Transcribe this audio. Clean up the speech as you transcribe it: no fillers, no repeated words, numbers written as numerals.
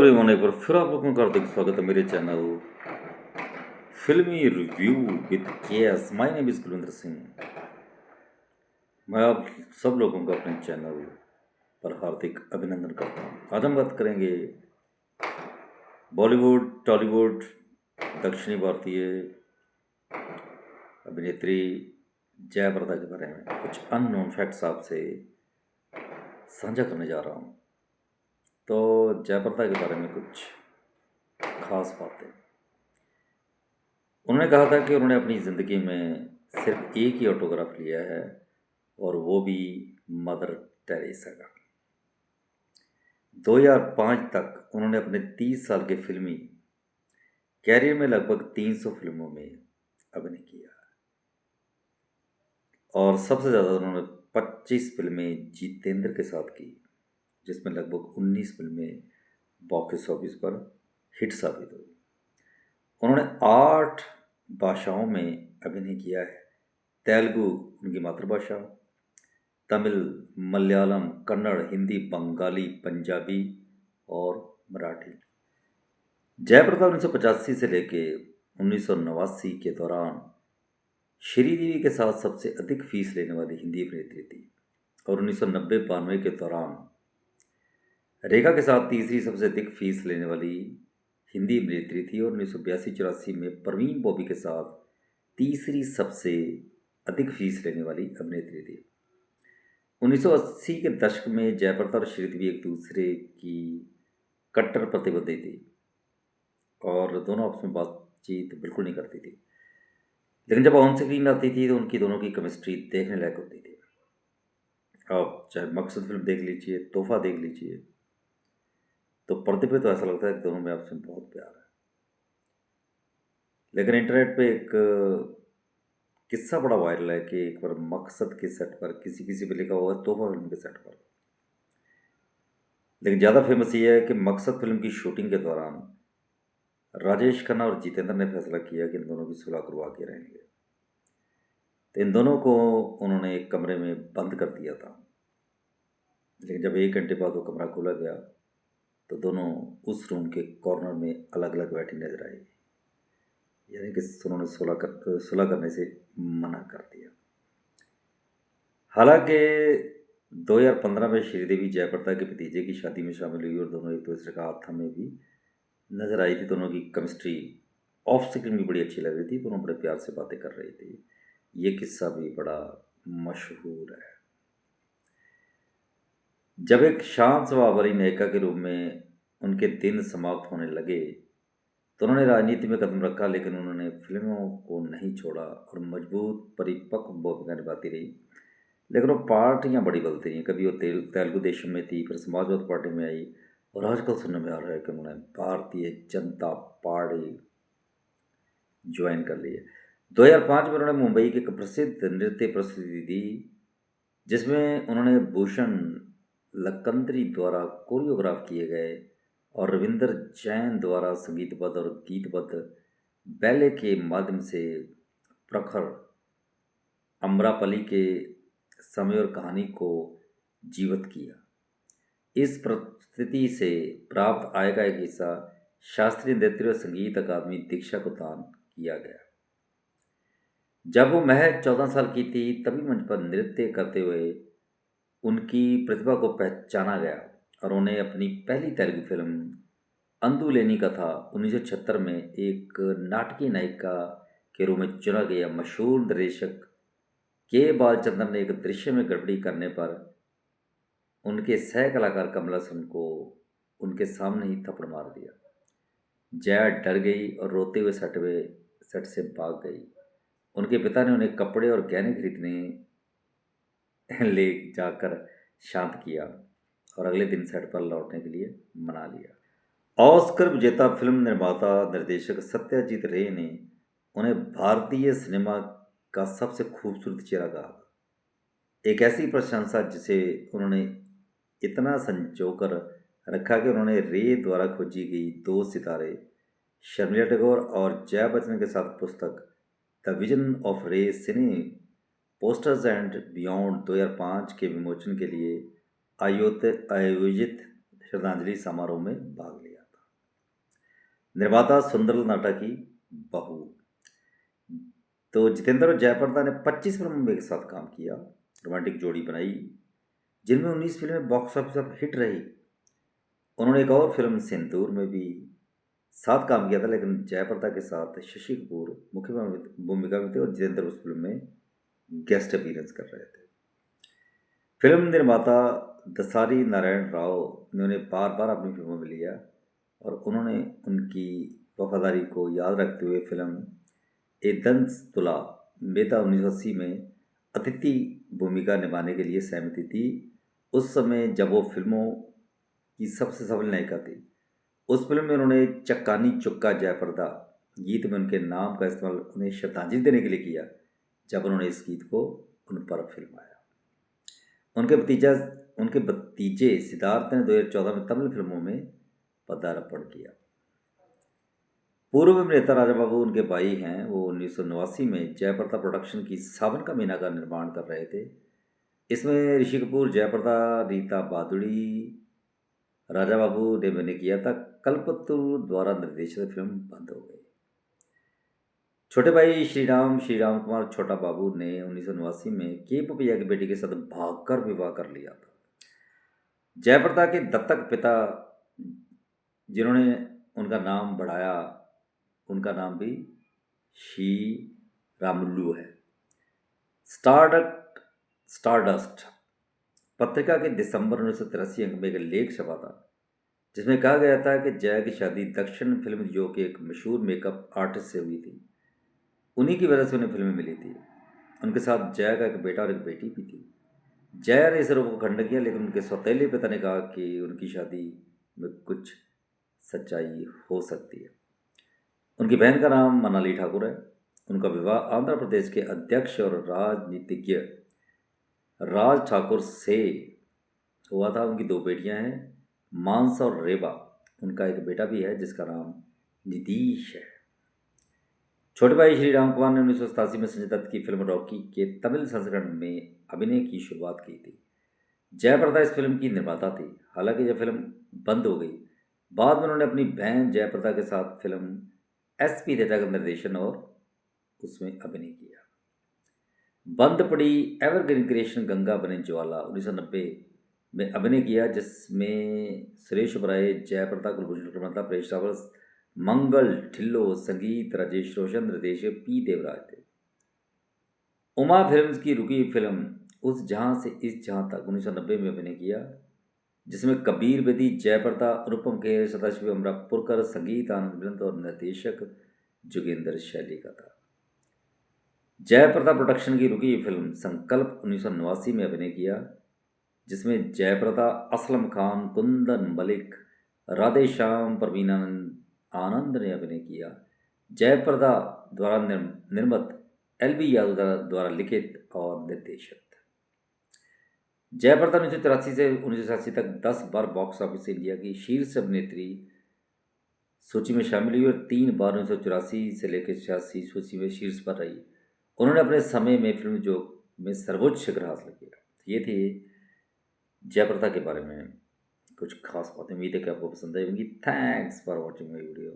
Everyone, एक बार फिर आप लोगों का हार्दिक स्वागत है मेरे चैनल फिल्मी review with KS. My name is Kulwinder Singh. मैं आप सब लोगों का अपने चैनल पर हार्दिक अभिनंदन करता हूँ। आज हम बात करेंगे बॉलीवुड, टॉलीवुड, दक्षिणी भारतीय अभिनेत्री जयाप्रदा के बारे में कुछ अननोन फैक्ट्स आपसे साझा करने जा रहा हूँ। तो जयाप्रदा के बारे में कुछ खास बातें। उन्होंने कहा था कि उन्होंने अपनी ज़िंदगी में सिर्फ एक ही ऑटोग्राफ लिया है और वो भी मदर टेरेसा का। 2005 तक उन्होंने अपने 30 साल के फिल्मी कैरियर में लगभग 300 फिल्मों में अभिनय किया और सबसे ज़्यादा उन्होंने 25 फिल्में जितेंद्र के साथ की, जिसमें लगभग 19 फिल्में बॉक्स ऑफिस पर हिट साबित हुई। उन्होंने 8 भाषाओं में अभिनय किया है। तेलुगु उनकी मातृभाषा, तमिल, मलयालम, कन्नड़, हिंदी, बंगाली, पंजाबी और मराठी। जयप्रदा 1985 से लेके 1989 के दौरान श्रीदेवी के साथ सबसे अधिक फीस लेने वाली हिंदी अभिनेत्री थी और 1990-92 के दौरान रेखा के साथ तीसरी सबसे अधिक फीस लेने वाली हिंदी अभिनेत्री थी और 1982-84 में परवीन बॉबी के साथ तीसरी सबसे अधिक फीस लेने वाली अभिनेत्री थी। 1980 के दशक में जयप्रदा और श्रीदेवी एक दूसरे की कट्टर प्रतिद्वंदी थी और दोनों आपस में बातचीत बिल्कुल नहीं करती थी, लेकिन जब ऑन स्क्रीन आती थी तो उनकी दोनों की केमिस्ट्री देखने लायक होती थी। आप चाहे मकसद फिल्म देख लीजिए, तोहफा देख लीजिए, तो पर्दे पे तो ऐसा लगता है कि दोनों में आपस में बहुत प्यार है। लेकिन इंटरनेट पे एक किस्सा बड़ा वायरल है कि एक बार मकसद के सेट पर किसी पे लिखा हुआ है तोहफा फिल्म के सेट पर, लेकिन ज़्यादा फेमस ये है कि मकसद फिल्म की शूटिंग के दौरान राजेश खन्ना और जितेंद्र ने फैसला किया कि इन दोनों की सुलह करवा के रहेंगे। तो इन दोनों को उन्होंने एक कमरे में बंद कर दिया था, लेकिन जब 1 घंटे बाद वो कमरा खोला गया तो दोनों उस रूम के कॉर्नर में अलग अलग बैठी नजर आई, यानी कि उन्होंने सुलह करने से मना कर दिया। हालांकि 2015 में श्रीदेवी जयप्रदा के भतीजे की शादी में शामिल हुई और दोनों एक दूसरे का हाथ थामे भी नजर आई थी। दोनों की केमिस्ट्री ऑफ स्क्रीन भी बड़ी अच्छी लग रही थी, दोनों बड़े प्यार से बातें कर रही थी। ये किस्सा भी बड़ा मशहूर है। जब एक शांत स्वभाव वाली नायिका के रूप में उनके दिन समाप्त होने लगे तो उन्होंने राजनीति में कदम रखा, लेकिन उन्होंने फिल्मों को नहीं छोड़ा और मजबूत परिपक्व भूमिका निभाती रही। लेकिन वो पार्टियाँ बड़ी बदलती रहीं। कभी वो तेलुगु देशम में थी, फिर समाजवादी पार्टी में आई और आजकल सुनने में आ रहा है कि उन्होंने भारतीय जनता पार्टी ज्वाइन कर ली है। 2005 में उन्होंने मुंबई की एक प्रसिद्ध नृत्य प्रस्तुति दी, जिसमें उन्होंने भूषण लकंदरी द्वारा कोरियोग्राफ किए गए और रविंदर जैन द्वारा संगीतबद्ध और गीतबद्ध बैले के माध्यम से प्रखर अम्रापली के समय और कहानी को जीवित किया। इस प्रस्तुति से प्राप्त आय का एक हिस्सा शास्त्रीय नृत्य और संगीत अकादमी दीक्षा को दान किया गया। जब वो महज 14 साल की थी तभी मंच पर नृत्य करते हुए उनकी प्रतिभा को पहचाना गया और उन्हें अपनी पहली तेलुगु फिल्म अंदुलेनी कथा 1976 में एक नाटकीय नायिका के रूप में चुना गया। मशहूर निर्देशक के बालचंद्रन ने एक दृश्य में गड़बड़ी करने पर उनके सह कलाकार कमला हसन को उनके सामने ही थप्पड़ मार दिया। जया डर गई और रोते हुए सेट से भाग गई। उनके पिता ने उन्हें कपड़े और गहने खरीदने ले जाकर शांत किया और अगले दिन सेट पर लौटने के लिए मना लिया। ऑस्कर विजेता फिल्म निर्माता निर्देशक सत्यजीत रे ने उन्हें भारतीय सिनेमा का सबसे खूबसूरत चेहरा कहा। एक ऐसी प्रशंसा जिसे उन्होंने इतना संजोकर रखा कि उन्होंने रे द्वारा खोजी गई 2 सितारे शर्मिला टैगोर और जया बच्चन के साथ पुस्तक द विजन ऑफ रे सिने पोस्टर्स एंड बियॉन्ड 2005 के विमोचन के लिए आयोजित श्रद्धांजलि समारोह में भाग लिया था। निर्माता सुंदरलाल नाटा की बहू। तो जितेंद्र और जयप्रदा ने 25 फिल्मों में एक साथ काम किया, रोमांटिक जोड़ी बनाई, जिनमें 19 फिल्में बॉक्स ऑफिस पर हिट रही। उन्होंने एक और फिल्म सिंदूर में भी साथ काम किया था, लेकिन जयप्रदा के साथ शशि कपूर मुख्य भूमिका में थे और जितेंद्र उस फिल्म में गेस्ट अपीयरेंस कर रहे थे। फिल्म निर्माता दसारी नारायण राव ने उन्हें बार बार अपनी फिल्मों में लिया और उन्होंने उनकी वफादारी को याद रखते हुए फिल्म ए दंस तुला मेहता 1980 में अतिथि भूमिका निभाने के लिए सहमति थी। उस समय जब वो फिल्मों की सबसे सफल नायिका थी। उस फिल्म में उन्होंने चक्कानी चुक्का जयप्रदा गीत में उनके नाम का इस्तेमाल उन्हें श्रद्धांजलि देने के लिए किया, जब उन्होंने इस गीत को उन पर फिल्माया। उनके भतीजा उनके भतीजे सिद्धार्थ ने 2014 में तमिल फिल्मों में पदार्पण किया। पूर्व अभिनेता राजा बाबू उनके भाई हैं। वो 1989 में जयप्रदा प्रोडक्शन की सावन का महीना का निर्माण कर रहे थे। इसमें ऋषि कपूर, जयप्रदा, रीता बादुड़ी, राजा बाबू ने अभिनय किया था। कल्पतरु द्वारा निर्देशित फिल्म बंद हो गई। छोटे भाई श्री राम कुमार छोटा बाबू ने 1989 में के पपैया की बेटी के साथ भागकर विवाह कर लिया था। जयप्रदा के दत्तक पिता जिन्होंने उनका नाम बढ़ाया, उनका नाम भी श्री रामुलु है। स्टारडस्ट पत्रिका के दिसंबर 1983 अंक में एक लेख छपा था, जिसमें कहा गया था कि जया की शादी दक्षिण फिल्म उद्योग के एक मशहूर मेकअप आर्टिस्ट से हुई थी। उन्हीं की वजह से उन्हें फिल्में मिली थी। उनके साथ जया का एक बेटा और एक बेटी भी थी। जया ने इस आरोप को खंडन किया, लेकिन उनके सौतेले पिता ने कहा कि उनकी शादी में कुछ सच्चाई हो सकती है। उनकी बहन का नाम मनाली ठाकुर है। उनका विवाह आंध्र प्रदेश के अध्यक्ष और राजनीतिज्ञ राज ठाकुर से हुआ था। उनकी 2 बेटियां हैं, मानस और रेबा। उनका एक बेटा भी है जिसका नाम नीतीश है। छोटे भाई श्री राम कुमार ने 1987 में संजय दत्त की फिल्म रॉकी के तमिल संस्करण में अभिनय की शुरुआत की थी। जयप्रदा इस फिल्म की निर्माता थी। हालांकि जब फिल्म बंद हो गई, बाद में उन्होंने अपनी बहन जयप्रदा के साथ फिल्म SP देता का निर्देशन और उसमें अभिनय किया। बंद पड़ी एवरग्रीन क्रिएशन गंगा बने ज्वाला 1990 में अभिनय किया, जिसमें सुरेश ओबराय, जयप्रदा, कुलभूषण खन्ना, परेश रावल, मंगल ढिल्लो, संगीत राजेश रोशन, निर्देशक P देवराज थे। उमा फिल्म्स की रुकी फिल्म उस जहां से इस जहां तक 1990 में अभिनय किया, जिसमें कबीर बेदी, जयप्रदा, अनुपम खेर, सदाशिव अमरापुरकर, संगीत आनंद वृंद और निर्देशक जोगेंद्र शैली का था। जयप्रदा प्रोडक्शन की रुकी फिल्म संकल्प 1989 में अभिनय किया, जिसमें जयप्रदा, असलम खान, कुंदन मलिक, राधे श्याम, परवीन आनंद ने अभिनय किया। जयप्रदा द्वारा निर्मित LB यादव द्वारा लिखित और निर्देशित। जयप्रदा 1983 से 1986 तक 10 बार बॉक्स ऑफिस इंडिया की शीर्ष अभिनेत्री सूची में शामिल हुई और 3 बार 1984 से लेकर 86 सूची में शीर्ष पर रही। उन्होंने अपने समय में फिल्म उद्योग में सर्वोच्च शिखर हासिल किया। ये थी जयप्रदा के बारे में कुछ खास बातें। उम्मीद है कि आपको पसंद आई होंगी। Thanks for watching my video.